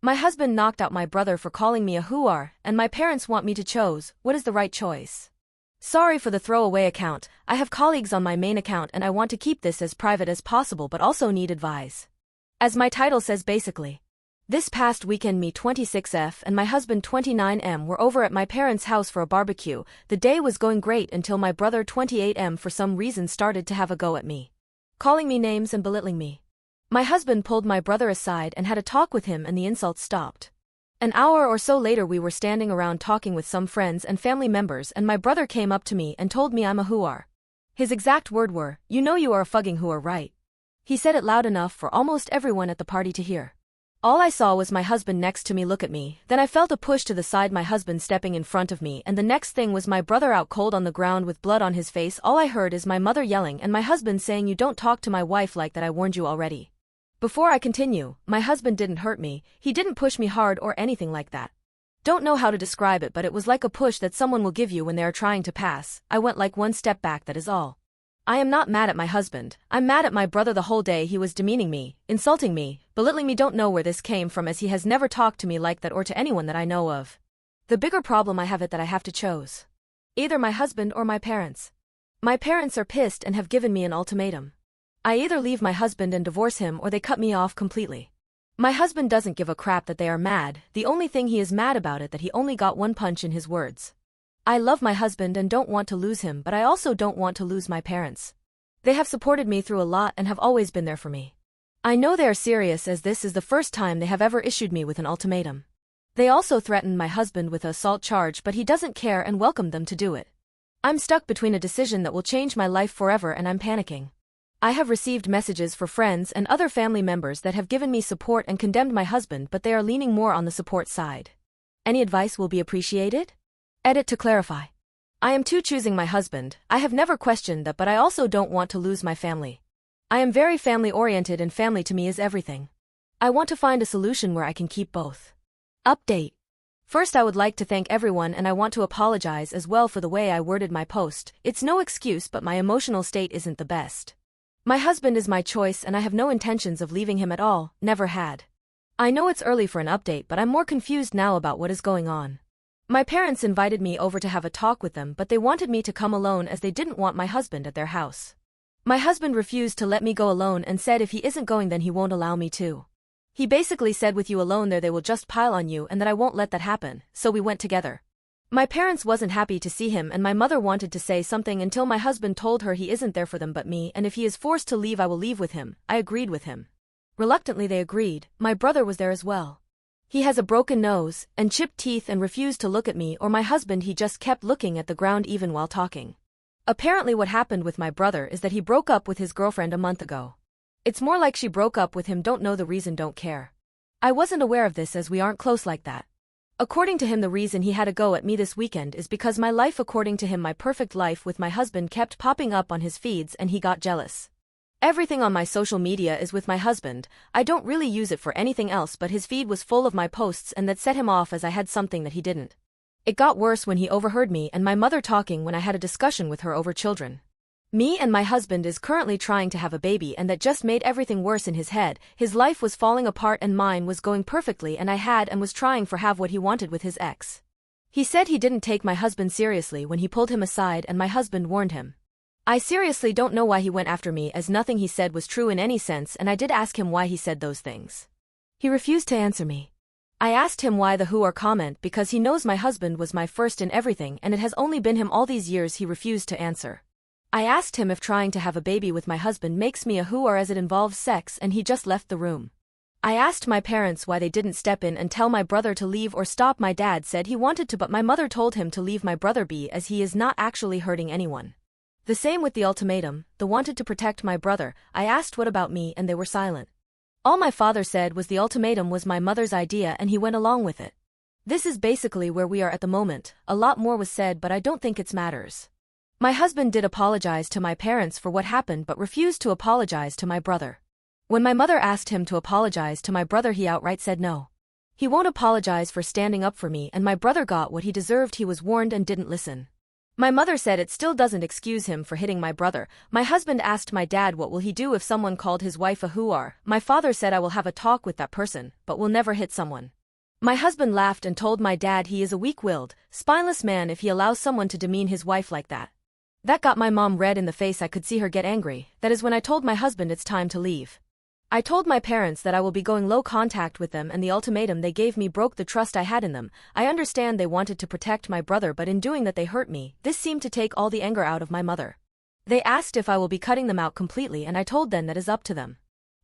My husband knocked out my brother for calling me a whore, and my parents want me to choose what is the right choice. Sorry for the throwaway account, I have colleagues on my main account and I want to keep this as private as possible but also need advice. As my title says basically. This past weekend me 26F and my husband 29M were over at my parents' house for a barbecue. The day was going great until my brother 28M for some reason started to have a go at me. Calling me names and belittling me. My husband pulled my brother aside and had a talk with him and the insults stopped. An hour or so later we were standing around talking with some friends and family members and my brother came up to me and told me I'm a whore. His exact words were, "You know you are a fucking whore, right?" He said it loud enough for almost everyone at the party to hear. All I saw was my husband next to me look at me, then I felt a push to the side, my husband stepping in front of me, and the next thing was my brother out cold on the ground with blood on his face. All I heard is my mother yelling and my husband saying, "You don't talk to my wife like that, I warned you already." Before I continue, my husband didn't hurt me, he didn't push me hard or anything like that. Don't know how to describe it, but it was like a push that someone will give you when they are trying to pass. I went like one step back, that is all. I am not mad at my husband, I'm mad at my brother. The whole day he was demeaning me, insulting me, belittling me. Don't know where this came from as he has never talked to me like that or to anyone that I know of. The bigger problem I have it that I have to choose. Either my husband or my parents. My parents are pissed and have given me an ultimatum. I either leave my husband and divorce him or they cut me off completely. My husband doesn't give a crap that they are mad, the only thing he is mad about it that he only got one punch in his words. I love my husband and don't want to lose him, but I also don't want to lose my parents. They have supported me through a lot and have always been there for me. I know they are serious as this is the first time they have ever issued me with an ultimatum. They also threatened my husband with an assault charge, but he doesn't care and welcomed them to do it. I'm stuck between a decision that will change my life forever and I'm panicking. I have received messages for friends and other family members that have given me support and condemned my husband, but they are leaning more on the support side. Any advice will be appreciated? Edit to clarify. I am too choosing my husband. I have never questioned that, but I also don't want to lose my family. I am very family oriented and family to me is everything. I want to find a solution where I can keep both. Update. First, I would like to thank everyone and I want to apologize as well for the way I worded my post. It's no excuse, but my emotional state isn't the best. My husband is my choice and I have no intentions of leaving him at all, never had. I know it's early for an update, but I'm more confused now about what is going on. My parents invited me over to have a talk with them, but they wanted me to come alone as they didn't want my husband at their house. My husband refused to let me go alone and said if he isn't going then he won't allow me to. He basically said with you alone there they will just pile on you and that I won't let that happen, so we went together. My parents wasn't happy to see him and my mother wanted to say something until my husband told her he isn't there for them but me, and if he is forced to leave I will leave with him. I agreed with him. Reluctantly they agreed. My brother was there as well. He has a broken nose and chipped teeth and refused to look at me or my husband. He just kept looking at the ground even while talking. Apparently what happened with my brother is that he broke up with his girlfriend a month ago. It's more like she broke up with him, don't know the reason, don't care. I wasn't aware of this as we aren't close like that. According to him the reason he had a go at me this weekend is because my life, according to him my perfect life with my husband, kept popping up on his feeds and he got jealous. Everything on my social media is with my husband, I don't really use it for anything else, but his feed was full of my posts and that set him off as I had something that he didn't. It got worse when he overheard me and my mother talking when I had a discussion with her over children. Me and my husband is currently trying to have a baby and that just made everything worse in his head. His life was falling apart and mine was going perfectly and I had and was trying for have what he wanted with his ex. He said he didn't take my husband seriously when he pulled him aside and my husband warned him. I seriously don't know why he went after me as nothing he said was true in any sense, and I did ask him why he said those things. He refused to answer me. I asked him why the who or comment because he knows my husband was my first in everything and it has only been him all these years. He refused to answer. I asked him if trying to have a baby with my husband makes me a who or as it involves sex and he just left the room. I asked my parents why they didn't step in and tell my brother to leave or stop. My dad said he wanted to but my mother told him to leave my brother be as he is not actually hurting anyone. The same with the ultimatum, the wanted to protect my brother. I asked what about me and they were silent. All my father said was the ultimatum was my mother's idea and he went along with it. This is basically where we are at the moment. A lot more was said but I don't think it matters. My husband did apologize to my parents for what happened but refused to apologize to my brother. When my mother asked him to apologize to my brother he outright said no. He won't apologize for standing up for me and my brother got what he deserved. He was warned and didn't listen. My mother said it still doesn't excuse him for hitting my brother. My husband asked my dad what will he do if someone called his wife a whore. My father said I will have a talk with that person, but will never hit someone. My husband laughed and told my dad he is a weak-willed, spineless man if he allows someone to demean his wife like that. That got my mom red in the face. I could see her get angry. That is when I told my husband it's time to leave. I told my parents that I will be going low contact with them, and the ultimatum they gave me broke the trust I had in them. I understand they wanted to protect my brother, but in doing that they hurt me. This seemed to take all the anger out of my mother. They asked if I will be cutting them out completely, and I told them that is up to them.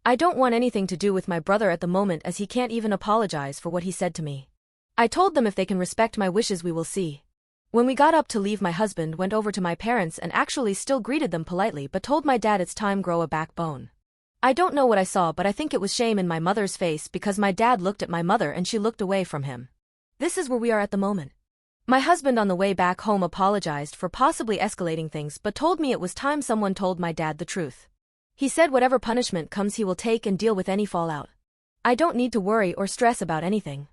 I don't want anything to do with my brother at the moment, as he can't even apologize for what he said to me. I told them if they can respect my wishes we will see. When we got up to leave, my husband went over to my parents and actually still greeted them politely, but told my dad it's time grow a backbone. I don't know what I saw, but I think it was shame in my mother's face, because my dad looked at my mother and she looked away from him. This is where we are at the moment. My husband on the way back home apologized for possibly escalating things, but told me it was time someone told my dad the truth. He said whatever punishment comes he will take and deal with any fallout. I don't need to worry or stress about anything.